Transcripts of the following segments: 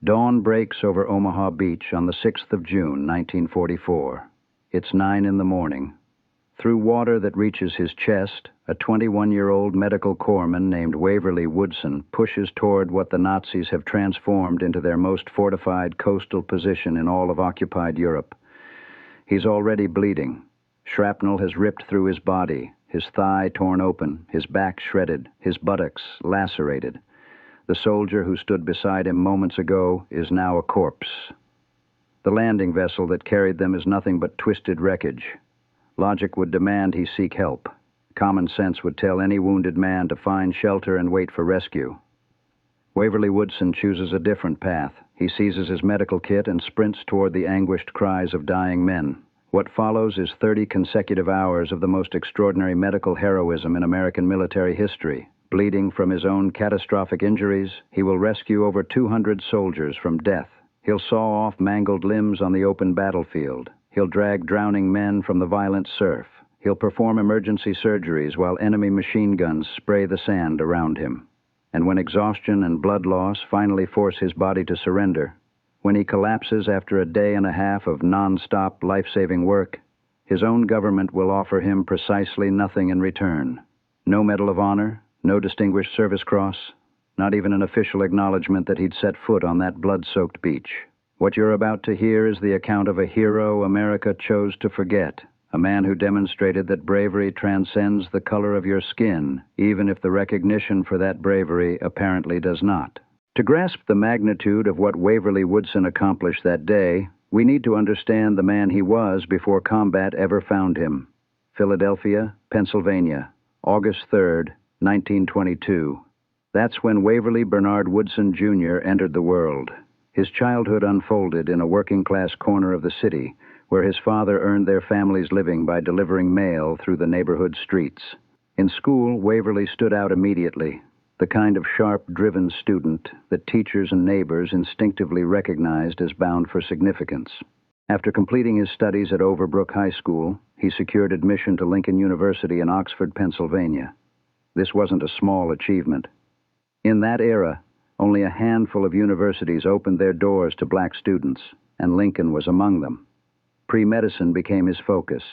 Dawn breaks over Omaha Beach on the 6th of June, 1944. It's 9 in the morning. Through water that reaches his chest, a 21-year-old medical corpsman named Waverly Woodson pushes toward what the Nazis have transformed into their most fortified coastal position in all of occupied Europe. He's already bleeding. Shrapnel has ripped through his body, his thigh torn open, his back shredded, his buttocks lacerated. The soldier who stood beside him moments ago is now a corpse. The landing vessel that carried them is nothing but twisted wreckage. Logic would demand he seek help. Common sense would tell any wounded man to find shelter and wait for rescue. Waverly Woodson chooses a different path. He seizes his medical kit and sprints toward the anguished cries of dying men. What follows is 30 consecutive hours of the most extraordinary medical heroism in American military history. Bleeding from his own catastrophic injuries, he will rescue over 200 soldiers from death. He'll saw off mangled limbs on the open battlefield. He'll drag drowning men from the violent surf. He'll perform emergency surgeries while enemy machine guns spray the sand around him. And when exhaustion and blood loss finally force his body to surrender, when he collapses after a day and a half of non-stop life-saving work, his own government will offer him precisely nothing in return. No Medal of Honor, no Distinguished Service Cross, not even an official acknowledgment that he'd set foot on that blood-soaked beach. What you're about to hear is the account of a hero America chose to forget, a man who demonstrated that bravery transcends the color of your skin, even if the recognition for that bravery apparently does not. To grasp the magnitude of what Waverly Woodson accomplished that day, we need to understand the man he was before combat ever found him. Philadelphia, Pennsylvania, August 3rd, 1922. That's when Waverly Bernard Woodson, Jr. entered the world. His childhood unfolded in a working-class corner of the city, where his father earned their family's living by delivering mail through the neighborhood streets. In school, Waverly stood out immediately, the kind of sharp-driven student that teachers and neighbors instinctively recognized as bound for significance. After completing his studies at Overbrook High School, he secured admission to Lincoln University in Oxford, Pennsylvania. This wasn't a small achievement. In that era, only a handful of universities opened their doors to black students, and Lincoln was among them. Pre-medicine became his focus.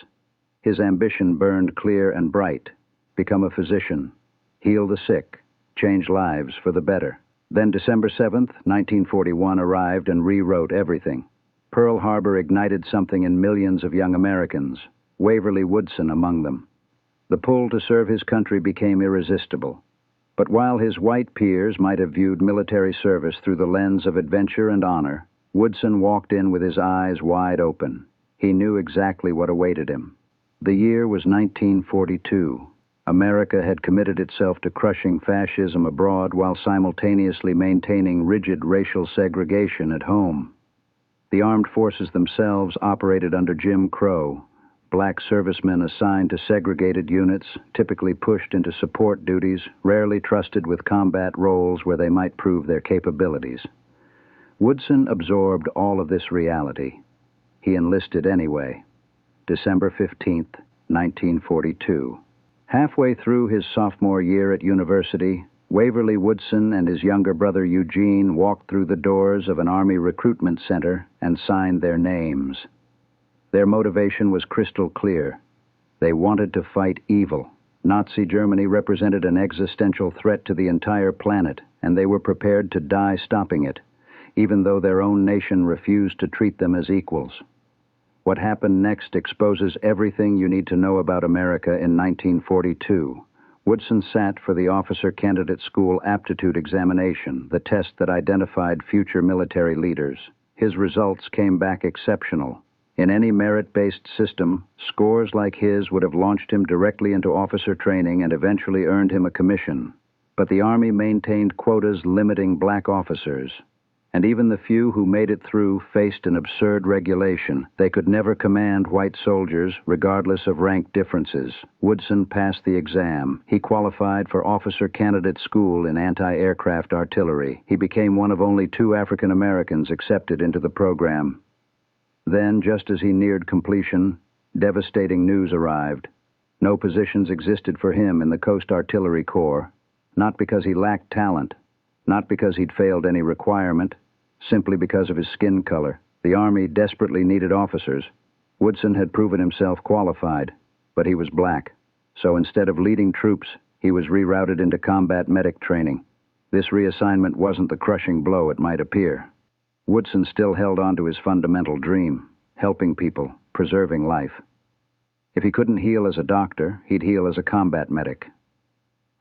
His ambition burned clear and bright: become a physician, heal the sick, change lives for the better. Then December 7th, 1941 arrived and rewrote everything. Pearl Harbor ignited something in millions of young Americans, Waverly Woodson among them. The pull to serve his country became irresistible. But while his white peers might have viewed military service through the lens of adventure and honor, Woodson walked in with his eyes wide open. He knew exactly what awaited him. The year was 1942. America had committed itself to crushing fascism abroad while simultaneously maintaining rigid racial segregation at home. The armed forces themselves operated under Jim Crow. Black servicemen assigned to segregated units, typically pushed into support duties, rarely trusted with combat roles where they might prove their capabilities. Woodson absorbed all of this reality. He enlisted anyway. December 15th, 1942. Halfway through his sophomore year at university, Waverly Woodson and his younger brother Eugene walked through the doors of an Army recruitment center and signed their names. Their motivation was crystal clear. They wanted to fight evil. Nazi Germany represented an existential threat to the entire planet, and they were prepared to die stopping it, even though their own nation refused to treat them as equals. What happened next exposes everything you need to know about America in 1942. Woodson sat for the Officer Candidate School Aptitude Examination, the test that identified future military leaders. His results came back exceptional. In any merit-based system, scores like his would have launched him directly into officer training and eventually earned him a commission. But the Army maintained quotas limiting black officers, and even the few who made it through faced an absurd regulation. They could never command white soldiers, regardless of rank differences. Woodson passed the exam. He qualified for Officer Candidate School in anti-aircraft artillery. He became one of only 2 African Americans accepted into the program. Then, just as he neared completion, devastating news arrived. No positions existed for him in the Coast Artillery Corps, not because he lacked talent, not because he'd failed any requirement, simply because of his skin color. The Army desperately needed officers. Woodson had proven himself qualified, but he was black. So instead of leading troops, he was rerouted into combat medic training. This reassignment wasn't the crushing blow it might appear. Woodson still held on to his fundamental dream, helping people, preserving life. If he couldn't heal as a doctor, he'd heal as a combat medic.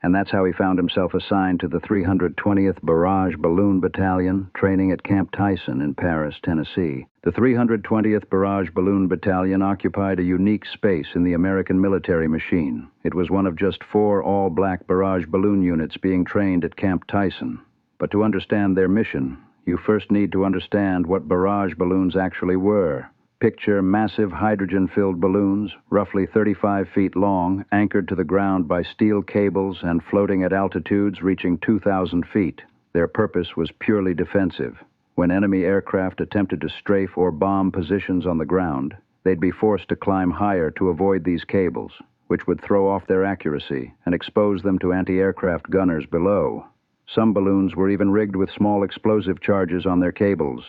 And that's how he found himself assigned to the 320th Barrage Balloon Battalion, training at Camp Tyson in Paris, Tennessee. The 320th Barrage Balloon Battalion occupied a unique space in the American military machine. It was one of just 4 all-black barrage balloon units being trained at Camp Tyson. But to understand their mission, you first need to understand what barrage balloons actually were. Picture massive hydrogen-filled balloons, roughly 35 feet long, anchored to the ground by steel cables and floating at altitudes reaching 2,000 feet. Their purpose was purely defensive. When enemy aircraft attempted to strafe or bomb positions on the ground, they'd be forced to climb higher to avoid these cables, which would throw off their accuracy and expose them to anti-aircraft gunners below. Some balloons were even rigged with small explosive charges on their cables.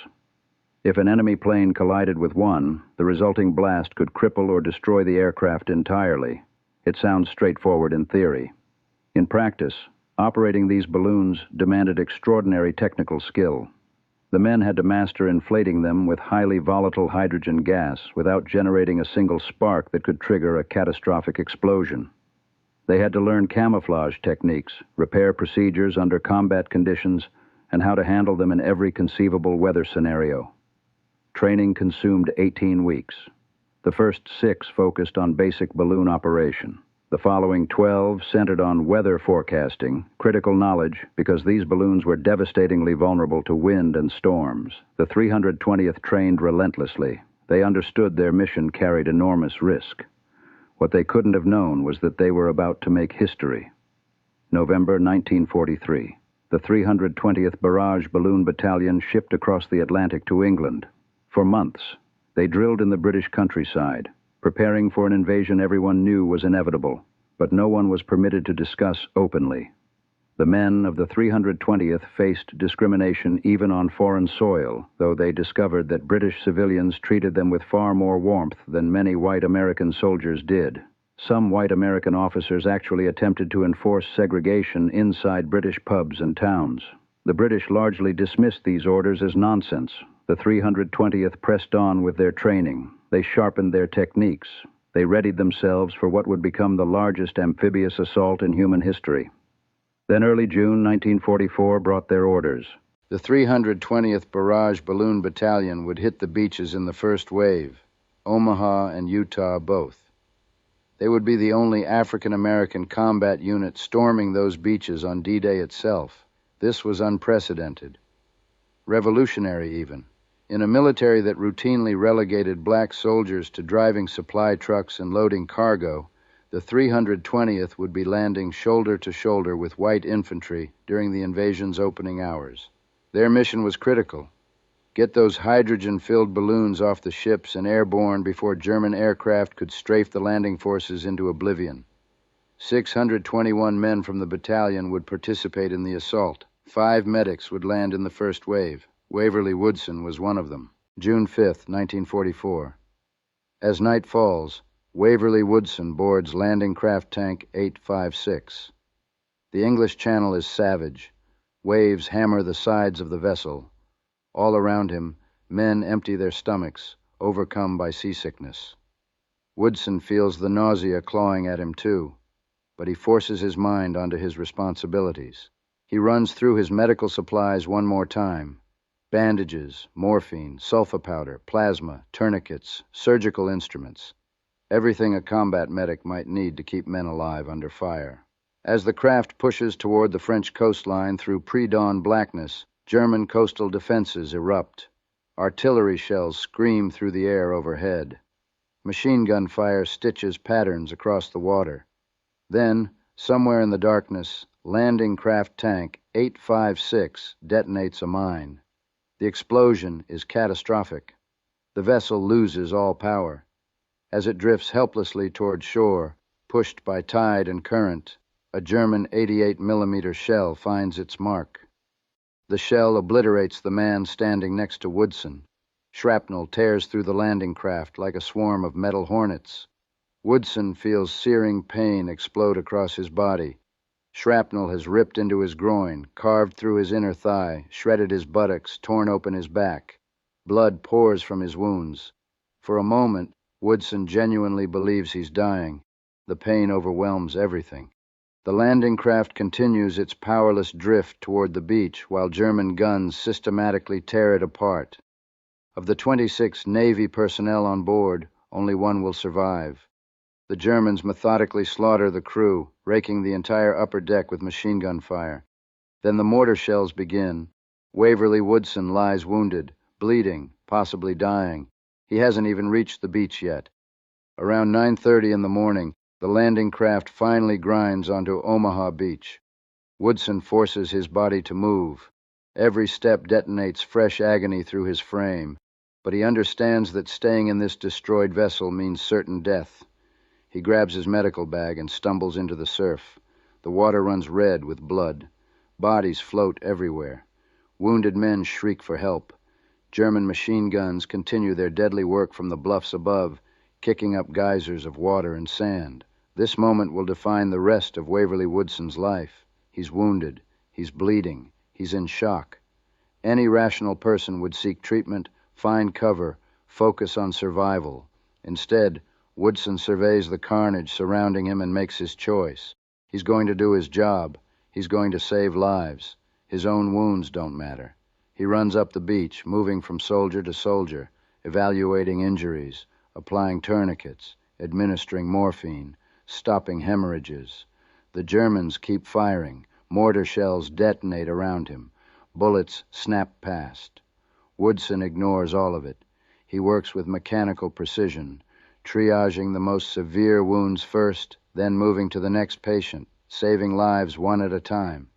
If an enemy plane collided with one, the resulting blast could cripple or destroy the aircraft entirely. It sounds straightforward in theory. In practice, operating these balloons demanded extraordinary technical skill. The men had to master inflating them with highly volatile hydrogen gas without generating a single spark that could trigger a catastrophic explosion. They had to learn camouflage techniques, repair procedures under combat conditions, and how to handle them in every conceivable weather scenario. Training consumed 18 weeks. The first 6 focused on basic balloon operation. The following 12 centered on weather forecasting, critical knowledge because these balloons were devastatingly vulnerable to wind and storms. The 320th trained relentlessly. They understood their mission carried enormous risk. What they couldn't have known was that they were about to make history. November 1943. The 320th Barrage Balloon Battalion shipped across the Atlantic to England. For months, they drilled in the British countryside, preparing for an invasion everyone knew was inevitable, but no one was permitted to discuss openly. The men of the 320th faced discrimination even on foreign soil, though they discovered that British civilians treated them with far more warmth than many white American soldiers did. Some white American officers actually attempted to enforce segregation inside British pubs and towns. The British largely dismissed these orders as nonsense. The 320th pressed on with their training. They sharpened their techniques. They readied themselves for what would become the largest amphibious assault in human history. Then early June 1944 brought their orders. The 320th Barrage Balloon Battalion would hit the beaches in the first wave, Omaha and Utah both. They would be the only African-American combat unit storming those beaches on D-Day itself. This was unprecedented. Revolutionary even. In a military that routinely relegated black soldiers to driving supply trucks and loading cargo, the 320th would be landing shoulder to shoulder with white infantry during the invasion's opening hours. Their mission was critical. Get those hydrogen-filled balloons off the ships and airborne before German aircraft could strafe the landing forces into oblivion. 621 men from the battalion would participate in the assault. 5 medics would land in the first wave. Waverly Woodson was one of them. June 5th, 1944. As night falls, Waverly Woodson boards landing craft tank 856. The English Channel is savage. Waves hammer the sides of the vessel. All around him, men empty their stomachs, overcome by seasickness. Woodson feels the nausea clawing at him too, but he forces his mind onto his responsibilities. He runs through his medical supplies one more time. Bandages, morphine, sulfa powder, plasma, tourniquets, surgical instruments. Everything a combat medic might need to keep men alive under fire. As the craft pushes toward the French coastline through pre-dawn blackness, German coastal defenses erupt. Artillery shells scream through the air overhead. Machine gun fire stitches patterns across the water. Then, somewhere in the darkness, landing craft tank 856 detonates a mine. The explosion is catastrophic. The vessel loses all power. As it drifts helplessly toward shore, pushed by tide and current, a German 88mm shell finds its mark. The shell obliterates the man standing next to Woodson. Shrapnel tears through the landing craft like a swarm of metal hornets. Woodson feels searing pain explode across his body. Shrapnel has ripped into his groin, carved through his inner thigh, shredded his buttocks, torn open his back. Blood pours from his wounds. For a moment, Woodson genuinely believes he's dying. The pain overwhelms everything. The landing craft continues its powerless drift toward the beach while German guns systematically tear it apart. Of the 26 Navy personnel on board, only one will survive. The Germans methodically slaughter the crew, raking the entire upper deck with machine gun fire. Then the mortar shells begin. Waverly Woodson lies wounded, bleeding, possibly dying. He hasn't even reached the beach yet. Around 9:30 in the morning, the landing craft finally grinds onto Omaha Beach. Woodson forces his body to move. Every step detonates fresh agony through his frame, but he understands that staying in this destroyed vessel means certain death. He grabs his medical bag and stumbles into the surf. The water runs red with blood. Bodies float everywhere. Wounded men shriek for help. German machine guns continue their deadly work from the bluffs above, kicking up geysers of water and sand. This moment will define the rest of Waverly Woodson's life. He's wounded. He's bleeding. He's in shock. Any rational person would seek treatment, find cover, focus on survival. Instead, Woodson surveys the carnage surrounding him and makes his choice. He's going to do his job. He's going to save lives. His own wounds don't matter. He runs up the beach, moving from soldier to soldier, evaluating injuries, applying tourniquets, administering morphine, stopping hemorrhages. The Germans keep firing. Mortar shells detonate around him. Bullets snap past. Woodson ignores all of it. He works with mechanical precision, triaging the most severe wounds first, then moving to the next patient, saving lives one at a time.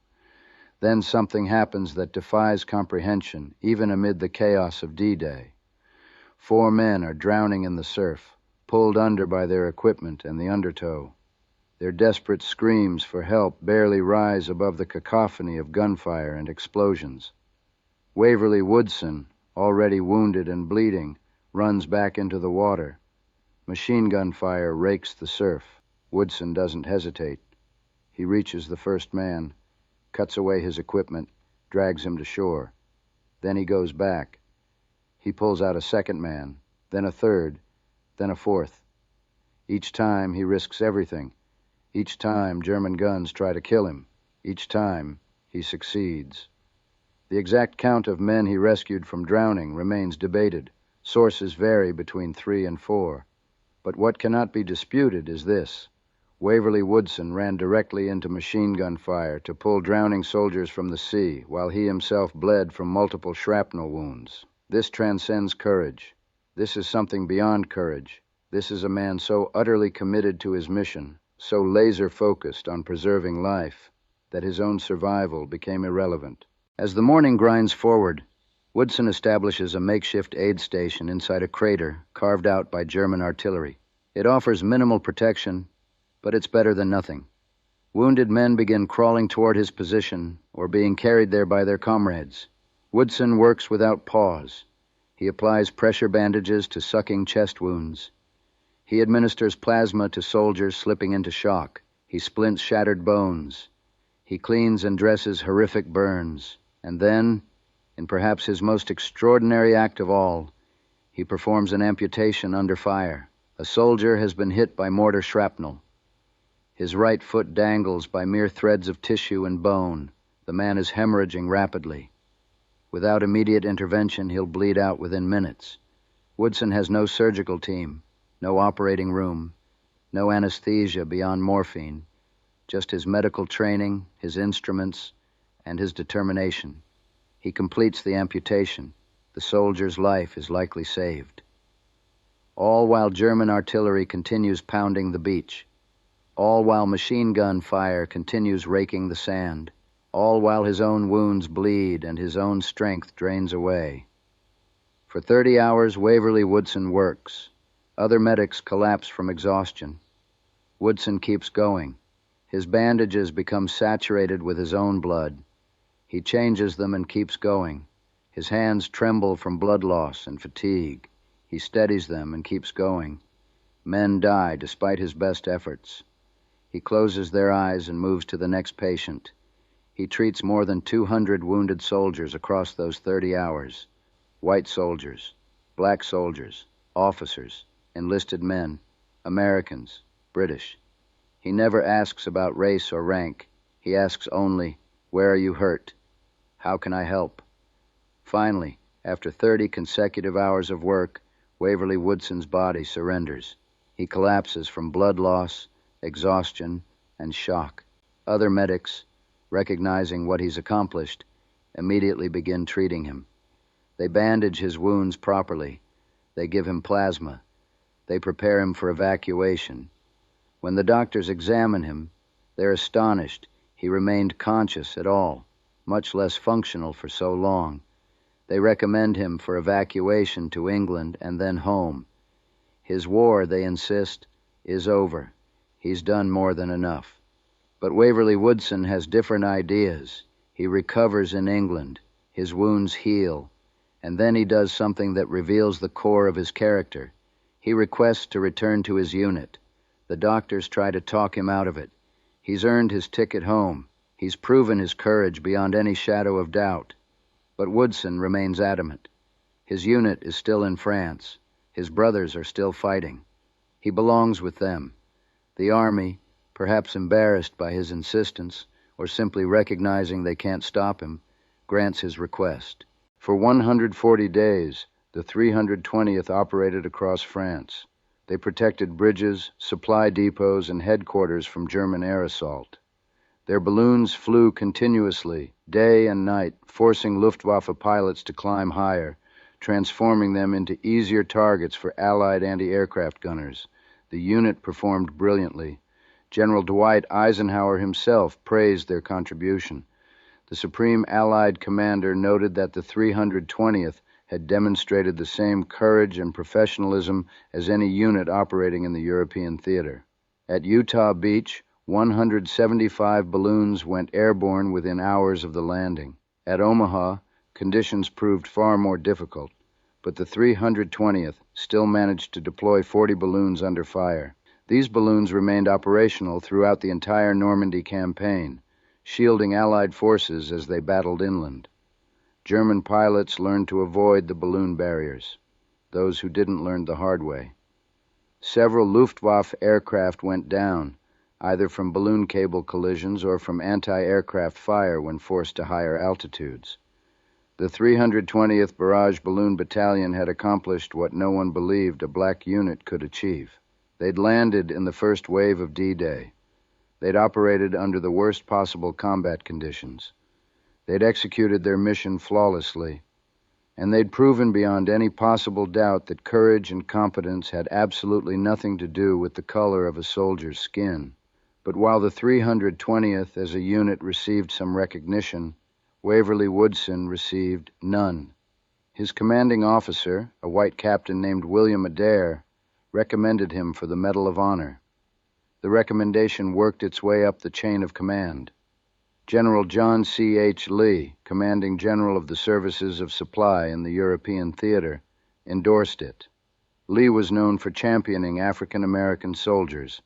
Then something happens that defies comprehension, even amid the chaos of D-Day. 4 men are drowning in the surf, pulled under by their equipment and the undertow. Their desperate screams for help barely rise above the cacophony of gunfire and explosions. Waverly Woodson, already wounded and bleeding, runs back into the water. Machine gun fire rakes the surf. Woodson doesn't hesitate. He reaches the first man, cuts away his equipment, drags him to shore. Then he goes back. He pulls out a second man, then a third, then a fourth. Each time he risks everything. Each time German guns try to kill him. Each time he succeeds. The exact count of men he rescued from drowning remains debated. Sources vary between 3 and 4. But what cannot be disputed is this. Waverly Woodson ran directly into machine gun fire to pull drowning soldiers from the sea, while he himself bled from multiple shrapnel wounds. This transcends courage. This is something beyond courage. This is a man so utterly committed to his mission, so laser-focused on preserving life, that his own survival became irrelevant. As the morning grinds forward, Woodson establishes a makeshift aid station inside a crater carved out by German artillery. It offers minimal protection, but it's better than nothing. Wounded men begin crawling toward his position or being carried there by their comrades. Woodson works without pause. He applies pressure bandages to sucking chest wounds. He administers plasma to soldiers slipping into shock. He splints shattered bones. He cleans and dresses horrific burns. And then, in perhaps his most extraordinary act of all, he performs an amputation under fire. A soldier has been hit by mortar shrapnel. His right foot dangles by mere threads of tissue and bone. The man is hemorrhaging rapidly. Without immediate intervention, he'll bleed out within minutes. Woodson has no surgical team, no operating room, no anesthesia beyond morphine, just his medical training, his instruments, and his determination. He completes the amputation. The soldier's life is likely saved. All while German artillery continues pounding the beach. All while machine gun fire continues raking the sand. All while his own wounds bleed and his own strength drains away. For 30 hours, Waverly Woodson works. Other medics collapse from exhaustion. Woodson keeps going. His bandages become saturated with his own blood. He changes them and keeps going. His hands tremble from blood loss and fatigue. He steadies them and keeps going. Men die despite his best efforts. He closes their eyes and moves to the next patient. He treats more than 200 wounded soldiers across those 30 hours. White soldiers, black soldiers, officers, enlisted men, Americans, British. He never asks about race or rank. He asks only, "Where are you hurt? How can I help?" Finally, after 30 consecutive hours of work, Waverly Woodson's body surrenders. He collapses from blood loss, exhaustion, and shock. Other medics, recognizing what he's accomplished, immediately begin treating him. They bandage his wounds properly. They give him plasma. They prepare him for evacuation. When the doctors examine him, they're astonished he remained conscious at all, much less functional for so long. They recommend him for evacuation to England and then home. His war, they insist, is over. He's done more than enough. But Waverly Woodson has different ideas. He recovers in England. His wounds heal. And then he does something that reveals the core of his character. He requests to return to his unit. The doctors try to talk him out of it. He's earned his ticket home. He's proven his courage beyond any shadow of doubt. But Woodson remains adamant. His unit is still in France. His brothers are still fighting. He belongs with them. The Army, perhaps embarrassed by his insistence, or simply recognizing they can't stop him, grants his request. For 140 days, the 320th operated across France. They protected bridges, supply depots, and headquarters from German air assault. Their balloons flew continuously, day and night, forcing Luftwaffe pilots to climb higher, transforming them into easier targets for Allied anti-aircraft gunners. The unit performed brilliantly. General Dwight Eisenhower himself praised their contribution. The Supreme Allied Commander noted that the 320th had demonstrated the same courage and professionalism as any unit operating in the European theater. At Utah Beach, 175 balloons went airborne within hours of the landing. At Omaha, conditions proved far more difficult, but the 320th still managed to deploy 40 balloons under fire. These balloons remained operational throughout the entire Normandy campaign, shielding Allied forces as they battled inland. German pilots learned to avoid the balloon barriers. Those who didn't learned the hard way. Several Luftwaffe aircraft went down, either from balloon cable collisions or from anti-aircraft fire when forced to higher altitudes. The 320th Barrage Balloon Battalion had accomplished what no one believed a black unit could achieve. They'd landed in the first wave of D-Day. They'd operated under the worst possible combat conditions. They'd executed their mission flawlessly, and they'd proven beyond any possible doubt that courage and competence had absolutely nothing to do with the color of a soldier's skin. But while the 320th as a unit received some recognition, Waverly Woodson received none. His commanding officer, a white captain named William Adair, recommended him for the Medal of Honor. The recommendation worked its way up the chain of command. General John C. H. Lee, commanding general of the services of supply in the European theater, endorsed it. Lee was known for championing African-American soldiers.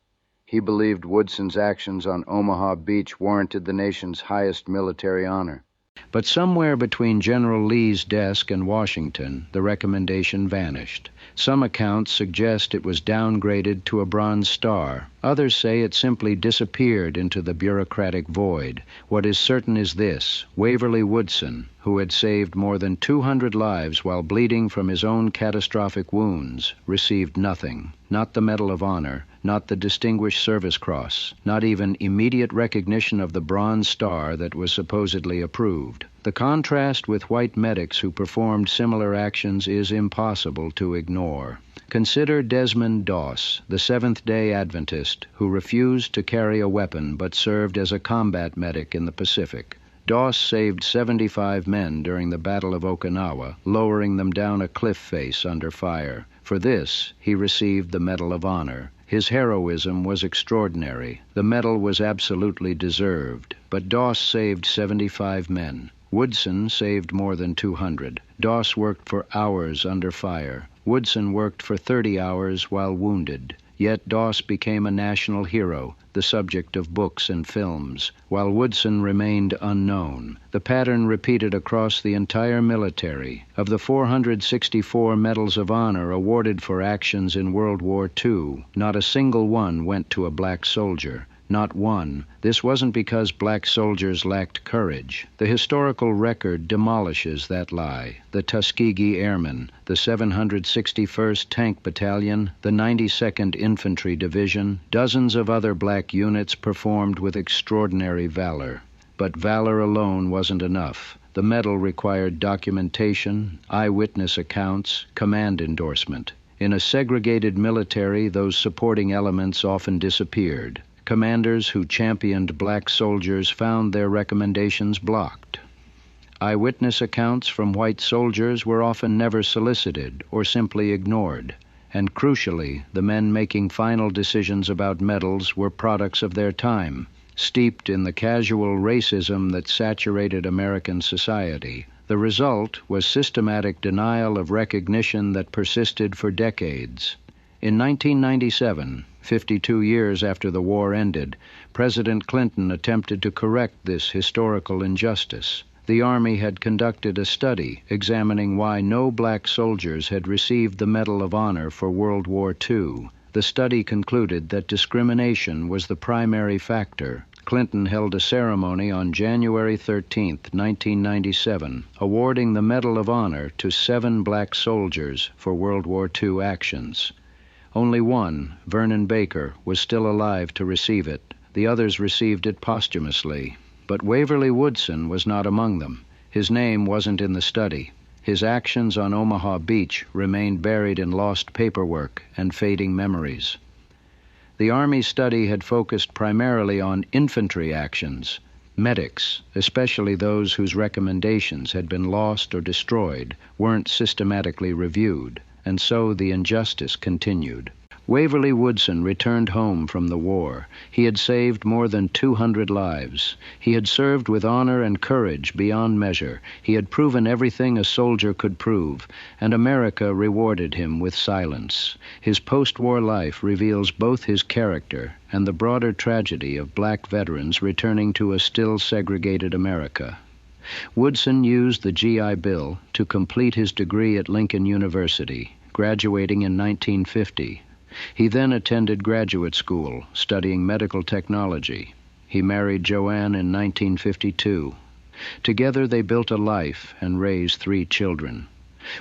He believed Woodson's actions on Omaha Beach warranted the nation's highest military honor. But somewhere between General Lee's desk and Washington, the recommendation vanished. Some accounts suggest it was downgraded to a Bronze Star. Others say it simply disappeared into the bureaucratic void. What is certain is this: Waverly Woodson, who had saved more than 200 lives while bleeding from his own catastrophic wounds, received nothing. Not the Medal of Honor, not the Distinguished Service Cross, not even immediate recognition of the Bronze Star that was supposedly approved. The contrast with white medics who performed similar actions is impossible to ignore. Consider Desmond Doss, the Seventh-day Adventist, who refused to carry a weapon but served as a combat medic in the Pacific. Doss saved 75 men during the Battle of Okinawa, lowering them down a cliff face under fire. For this, he received the Medal of Honor. His heroism was extraordinary. The medal was absolutely deserved, but Doss saved 75 men. Woodson saved more than 200. Doss worked for hours under fire. Woodson worked for 30 hours while wounded. Yet Doss became a national hero, the subject of books and films, while Woodson remained unknown. The pattern repeated across the entire military. Of the 464 Medals of Honor awarded for actions in World War II, not a single one went to a black soldier. Not one. This wasn't because black soldiers lacked courage. The historical record demolishes that lie. The Tuskegee Airmen, the 761st Tank Battalion, the 92nd Infantry Division, dozens of other black units performed with extraordinary valor. But valor alone wasn't enough. The medal required documentation, eyewitness accounts, command endorsement. In a segregated military, those supporting elements often disappeared. Commanders who championed black soldiers found their recommendations blocked. Eyewitness accounts from white soldiers were often never solicited or simply ignored. And crucially, the men making final decisions about medals were products of their time, steeped in the casual racism that saturated American society. The result was systematic denial of recognition that persisted for decades. In 1997, 52 years after the war ended, President Clinton attempted to correct this historical injustice. The Army had conducted a study examining why no black soldiers had received the Medal of Honor for World War II. The study concluded that discrimination was the primary factor. Clinton held a ceremony on January 13, 1997, awarding the Medal of Honor to 7 black soldiers for World War II actions. Only one, Vernon Baker, was still alive to receive it. The others received it posthumously. But Waverly Woodson was not among them. His name wasn't in the study. His actions on Omaha Beach remained buried in lost paperwork and fading memories. The Army study had focused primarily on infantry actions. Medics, especially those whose recommendations had been lost or destroyed, weren't systematically reviewed. And so the injustice continued. Waverly Woodson returned home from the war. He had saved more than 200 lives. He had served with honor and courage beyond measure. He had proven everything a soldier could prove, and America rewarded him with silence. His post-war life reveals both his character and the broader tragedy of black veterans returning to a still segregated America. Woodson used the GI Bill to complete his degree at Lincoln University, graduating in 1950. He then attended graduate school, studying medical technology. He married Joanne in 1952. Together they built a life and raised 3 children.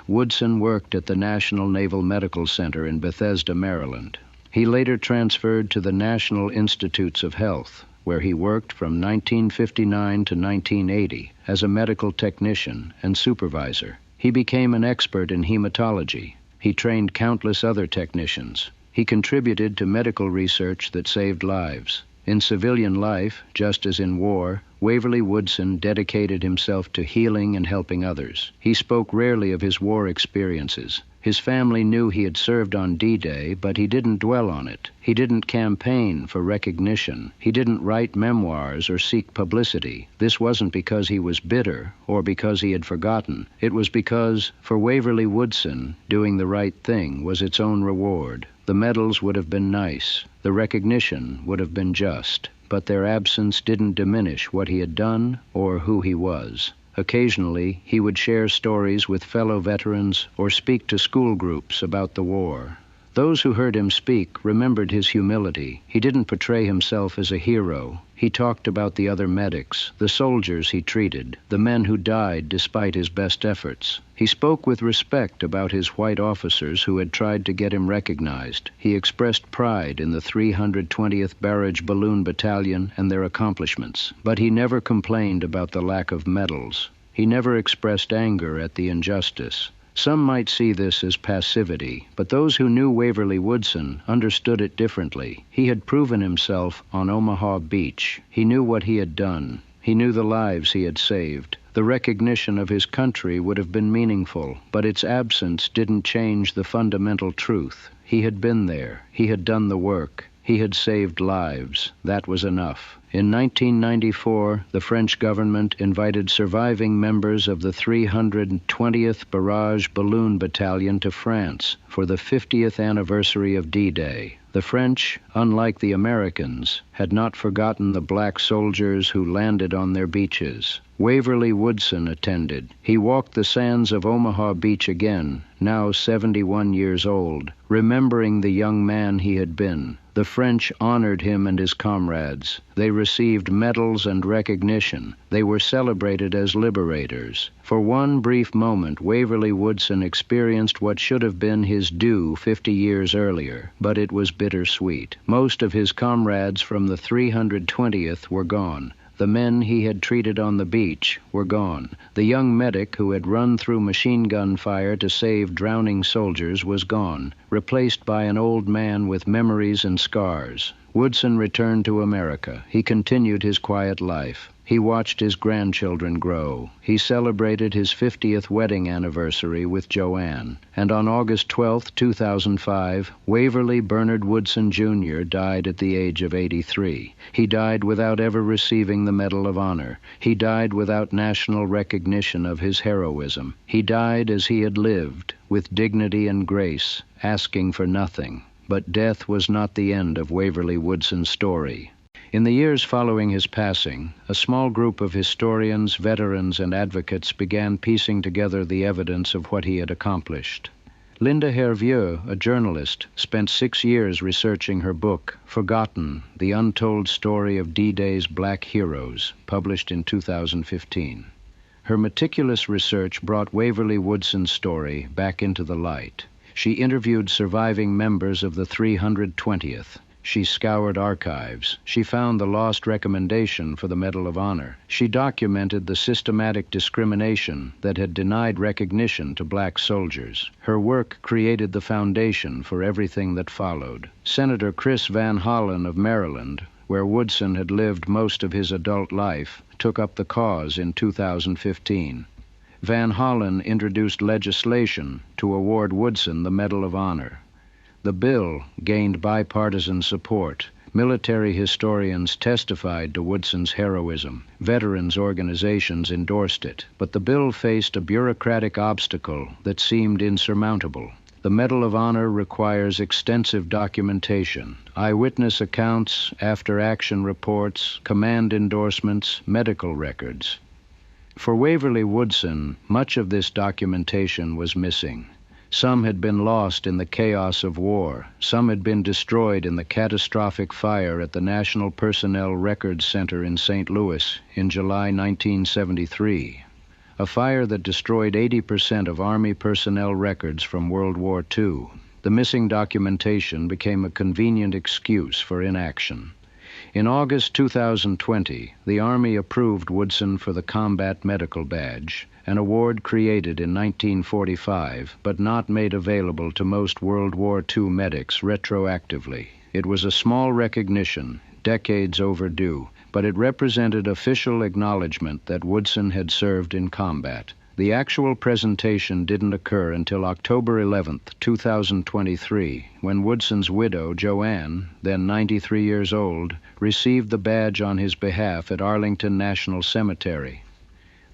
Woodson worked at the National Naval Medical Center in Bethesda, Maryland. He later transferred to the National Institutes of Health, where he worked from 1959 to 1980 as a medical technician and supervisor. He became an expert in hematology. He trained countless other technicians. He contributed to medical research that saved lives. In civilian life, just as in war, Waverly Woodson dedicated himself to healing and helping others. He spoke rarely of his war experiences. His family knew he had served on D-Day, but he didn't dwell on it. He didn't campaign for recognition. He didn't write memoirs or seek publicity. This wasn't because he was bitter or because he had forgotten. It was because, for Waverly Woodson, doing the right thing was its own reward. The medals would have been nice. The recognition would have been just. But their absence didn't diminish what he had done or who he was. Occasionally, he would share stories with fellow veterans or speak to school groups about the war. Those who heard him speak remembered his humility. He didn't portray himself as a hero. He talked about the other medics, the soldiers he treated, the men who died despite his best efforts. He spoke with respect about his white officers who had tried to get him recognized. He expressed pride in the 320th Barrage Balloon Battalion and their accomplishments. But he never complained about the lack of medals. He never expressed anger at the injustice. Some might see this as passivity, but those who knew Waverly Woodson understood it differently. He had proven himself on Omaha Beach. He knew what he had done. He knew the lives he had saved. The recognition of his country would have been meaningful, but its absence didn't change the fundamental truth. He had been there. He had done the work. He had saved lives. That was enough. In 1994, the French government invited surviving members of the 320th Barrage Balloon Battalion to France for the 50th anniversary of D-Day. The French, unlike the Americans, had not forgotten the black soldiers who landed on their beaches. Waverly Woodson attended. He walked the sands of Omaha Beach again, now 71 years old, remembering the young man he had been. The French honored him and his comrades. They received medals and recognition. They were celebrated as liberators. For one brief moment, Waverly Woodson experienced what should have been his due 50 years earlier, but it was bittersweet. Most of his comrades from the 320th were gone. The men he had treated on the beach were gone. The young medic who had run through machine gun fire to save drowning soldiers was gone, replaced by an old man with memories and scars. Woodson returned to America. He continued his quiet life. He watched his grandchildren grow. He celebrated his 50th wedding anniversary with Joanne. And on August 12, 2005, Waverly Bernard Woodson Jr. died at the age of 83. He died without ever receiving the Medal of Honor. He died without national recognition of his heroism. He died as he had lived, with dignity and grace, asking for nothing. But death was not the end of Waverly Woodson's story. In the years following his passing, a small group of historians, veterans, and advocates began piecing together the evidence of what he had accomplished. Linda Hervieux, a journalist, spent 6 years researching her book, Forgotten, the Untold Story of D-Day's Black Heroes, published in 2015. Her meticulous research brought Waverly Woodson's story back into the light. She interviewed surviving members of the 320th. She scoured archives. She found the lost recommendation for the Medal of Honor. She documented the systematic discrimination that had denied recognition to black soldiers. Her work created the foundation for everything that followed. Senator Chris Van Hollen of Maryland, where Woodson had lived most of his adult life, took up the cause in 2015. Van Hollen introduced legislation to award Woodson the Medal of Honor. The bill gained bipartisan support. Military historians testified to Woodson's heroism. Veterans organizations endorsed it. But the bill faced a bureaucratic obstacle that seemed insurmountable. The Medal of Honor requires extensive documentation, eyewitness accounts, after-action reports, command endorsements, medical records. For Waverly Woodson, much of this documentation was missing. Some had been lost in the chaos of war. Some had been destroyed in the catastrophic fire at the National Personnel Records Center in St. Louis in July 1973, a fire that destroyed 80% of Army personnel records from World War II. The missing documentation became a convenient excuse for inaction. In August 2020, the Army approved Woodson for the Combat Medical Badge, an award created in 1945 but not made available to most World War II medics retroactively. It was a small recognition, decades overdue, but it represented official acknowledgment that Woodson had served in combat. The actual presentation didn't occur until October 11, 2023, when Woodson's widow, Joanne, then 93 years old, received the badge on his behalf at Arlington National Cemetery.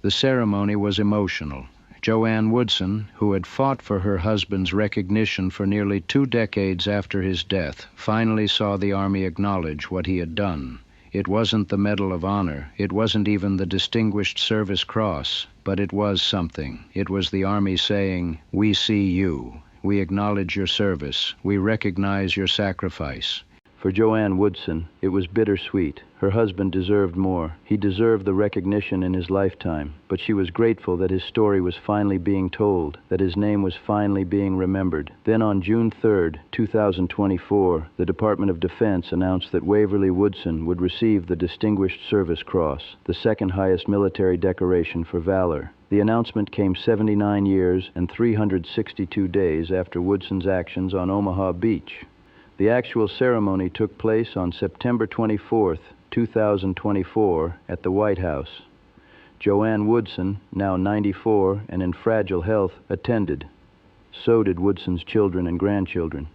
The ceremony was emotional. Joanne Woodson, who had fought for her husband's recognition for nearly 2 decades after his death, finally saw the Army acknowledge what he had done. It wasn't the Medal of Honor. It wasn't even the Distinguished Service Cross. But it was something. It was the Army saying, "We see you. We acknowledge your service. We recognize your sacrifice." For Joanne Woodson, it was bittersweet. Her husband deserved more. He deserved the recognition in his lifetime. But she was grateful that his story was finally being told, that his name was finally being remembered. Then on June 3, 2024, the Department of Defense announced that Waverly Woodson would receive the Distinguished Service Cross, the second highest military decoration for valor. The announcement came 79 years and 362 days after Woodson's actions on Omaha Beach. The actual ceremony took place on September 24, 2024, at the White House. Joanne Woodson, now 94 and in fragile health, attended. So did Woodson's children and grandchildren.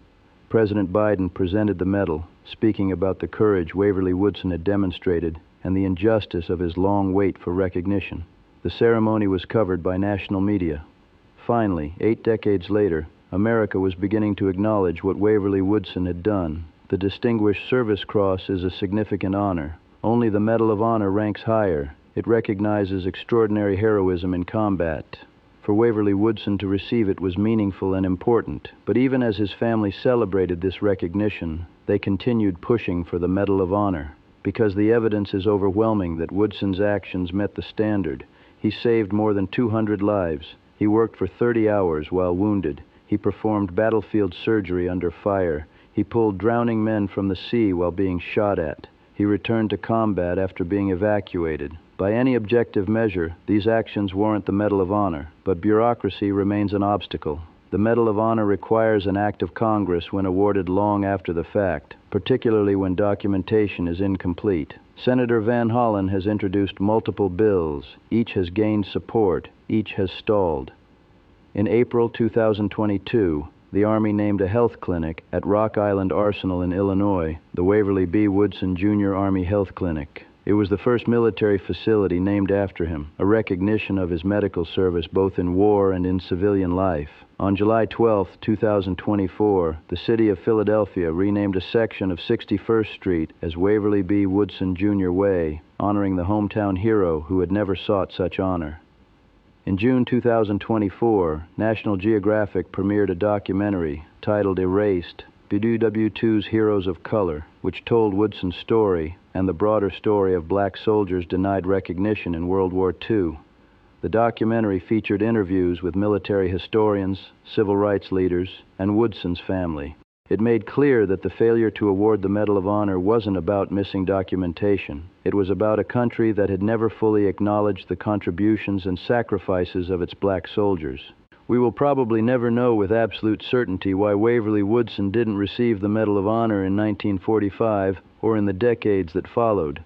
President Biden presented the medal, speaking about the courage Waverly Woodson had demonstrated and the injustice of his long wait for recognition. The ceremony was covered by national media. Finally, 8 decades later, America was beginning to acknowledge what Waverly Woodson had done. The Distinguished Service Cross is a significant honor. Only the Medal of Honor ranks higher. It recognizes extraordinary heroism in combat. For Waverly Woodson to receive it was meaningful and important, but even as his family celebrated this recognition, they continued pushing for the Medal of Honor, because the evidence is overwhelming that Woodson's actions met the standard. He saved more than 200 lives. He worked for 30 hours while wounded. He performed battlefield surgery under fire. He pulled drowning men from the sea while being shot at. He returned to combat after being evacuated. By any objective measure, these actions warrant the Medal of Honor, but bureaucracy remains an obstacle. The Medal of Honor requires an act of Congress when awarded long after the fact, particularly when documentation is incomplete. Senator Van Hollen has introduced multiple bills. Each has gained support. Each has stalled. In April 2022, the Army named a health clinic at Rock Island Arsenal in Illinois, the Waverly B. Woodson Jr. Army Health Clinic. It was the first military facility named after him, a recognition of his medical service both in war and in civilian life. On July 12, 2024, the city of Philadelphia renamed a section of 61st Street as Waverly B. Woodson Jr. Way, honoring the hometown hero who had never sought such honor. In June 2024, National Geographic premiered a documentary titled Erased, WW2's Heroes of Color, which told Woodson's story and the broader story of black soldiers denied recognition in World War II. The documentary featured interviews with military historians, civil rights leaders, and Woodson's family. It made clear that the failure to award the Medal of Honor wasn't about missing documentation. It was about a country that had never fully acknowledged the contributions and sacrifices of its black soldiers. We will probably never know with absolute certainty why Waverly Woodson didn't receive the Medal of Honor in 1945 or in the decades that followed.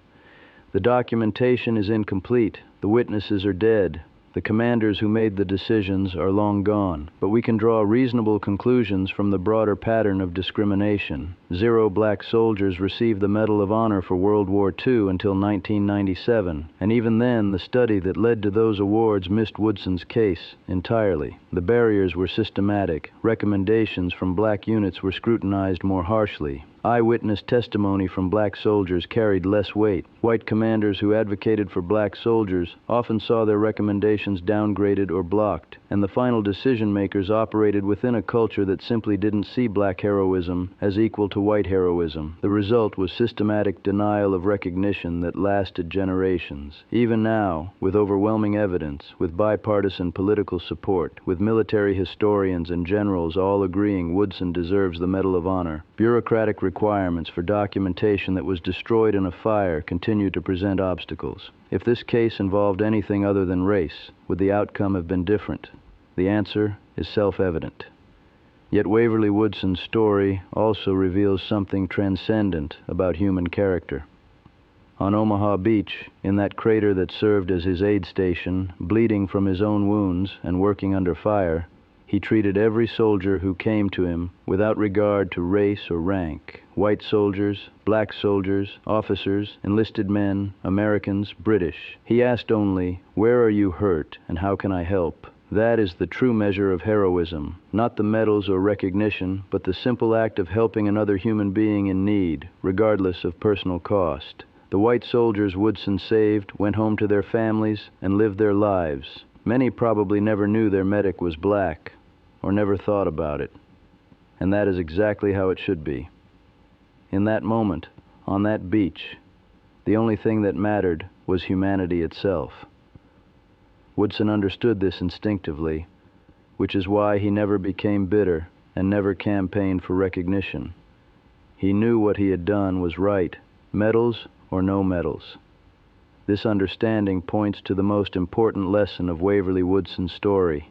The documentation is incomplete. The witnesses are dead. The commanders who made the decisions are long gone. But we can draw reasonable conclusions from the broader pattern of discrimination. 0 black soldiers received the Medal of Honor for World War II until 1997, and even then the study that led to those awards missed Woodson's case entirely. The barriers were systematic. Recommendations from black units were scrutinized more harshly. Eyewitness testimony from black soldiers carried less weight. White commanders who advocated for black soldiers often saw their recommendations downgraded or blocked, and the final decision-makers operated within a culture that simply didn't see black heroism as equal to white heroism. The result was systematic denial of recognition that lasted generations. Even now, with overwhelming evidence, with bipartisan political support, with military historians and generals all agreeing Woodson deserves the Medal of Honor, bureaucratic requirements for documentation that was destroyed in a fire continue to present obstacles. If this case involved anything other than race, would the outcome have been different? The answer is self-evident. Yet Waverly Woodson's story also reveals something transcendent about human character. On Omaha Beach, in that crater that served as his aid station, bleeding from his own wounds and working under fire, he treated every soldier who came to him without regard to race or rank. White soldiers, black soldiers, officers, enlisted men, Americans, British. He asked only, "Where are you hurt and how can I help?" That is the true measure of heroism, not the medals or recognition, but the simple act of helping another human being in need, regardless of personal cost. The white soldiers Woodson saved went home to their families and lived their lives. Many probably never knew their medic was black, or never thought about it. And that is exactly how it should be. In that moment, on that beach, the only thing that mattered was humanity itself. Woodson understood this instinctively, which is why he never became bitter and never campaigned for recognition. He knew what he had done was right, medals or no medals. This understanding points to the most important lesson of Waverly Woodson's story,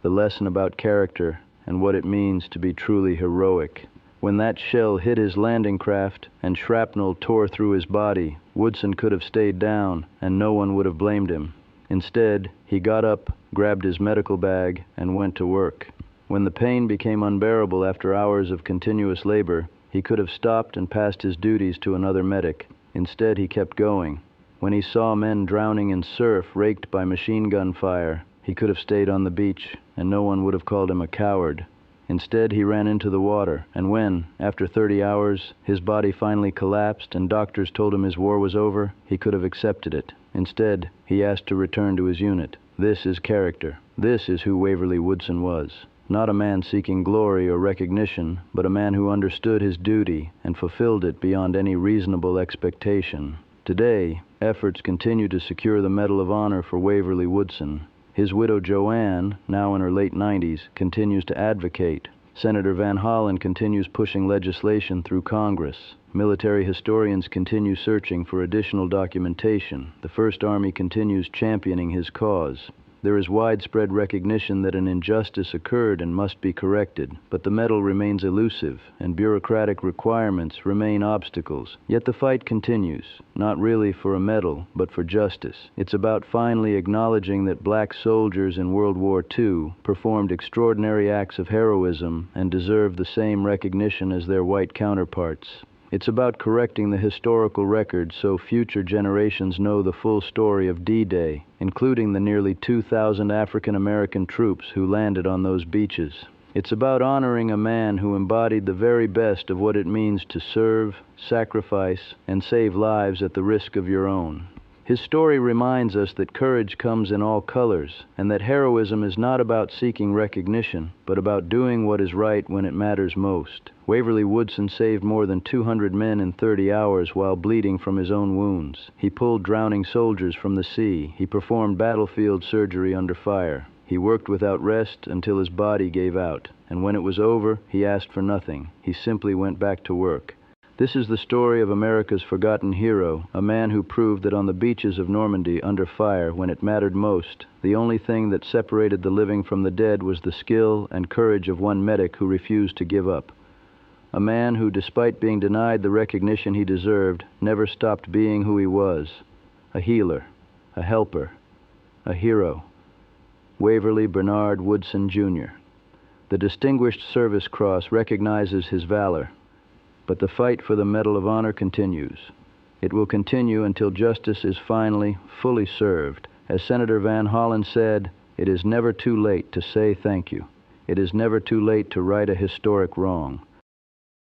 the lesson about character and what it means to be truly heroic. When that shell hit his landing craft and shrapnel tore through his body, Woodson could have stayed down and no one would have blamed him. Instead, he got up, grabbed his medical bag, and went to work. When the pain became unbearable after hours of continuous labor, he could have stopped and passed his duties to another medic. Instead, he kept going. When he saw men drowning in surf raked by machine gun fire, he could have stayed on the beach, and no one would have called him a coward. Instead, he ran into the water, and when, after 30 hours, his body finally collapsed and doctors told him his war was over, he could have accepted it. Instead, he asked to return to his unit. This is character. This is who Waverly Woodson was. Not a man seeking glory or recognition, but a man who understood his duty and fulfilled it beyond any reasonable expectation. Today, efforts continue to secure the Medal of Honor for Waverly Woodson. His widow Joanne, now in her late 90s, continues to advocate. Senator Van Hollen continues pushing legislation through Congress. Military historians continue searching for additional documentation. The First Army continues championing his cause. There is widespread recognition that an injustice occurred and must be corrected, but the medal remains elusive, and bureaucratic requirements remain obstacles. Yet the fight continues, not really for a medal, but for justice. It's about finally acknowledging that black soldiers in World War II performed extraordinary acts of heroism and deserve the same recognition as their white counterparts. It's about correcting the historical record so future generations know the full story of D-Day, including the nearly 2,000 African American troops who landed on those beaches. It's about honoring a man who embodied the very best of what it means to serve, sacrifice, and save lives at the risk of your own. His story reminds us that courage comes in all colors, and that heroism is not about seeking recognition, but about doing what is right when it matters most. Waverly Woodson saved more than 200 men in 30 hours while bleeding from his own wounds. He pulled drowning soldiers from the sea. He performed battlefield surgery under fire. He worked without rest until his body gave out, and when it was over, he asked for nothing. He simply went back to work. This is the story of America's forgotten hero, a man who proved that on the beaches of Normandy under fire, when it mattered most, the only thing that separated the living from the dead was the skill and courage of one medic who refused to give up. A man who, despite being denied the recognition he deserved, never stopped being who he was. A healer, a helper, a hero. Waverly Bernard Woodson, Jr. The Distinguished Service Cross recognizes his valor. But the fight for the Medal of Honor continues. It will continue until justice is finally, fully served. As Senator Van Hollen said, it is never too late to say thank you. It is never too late to right a historic wrong.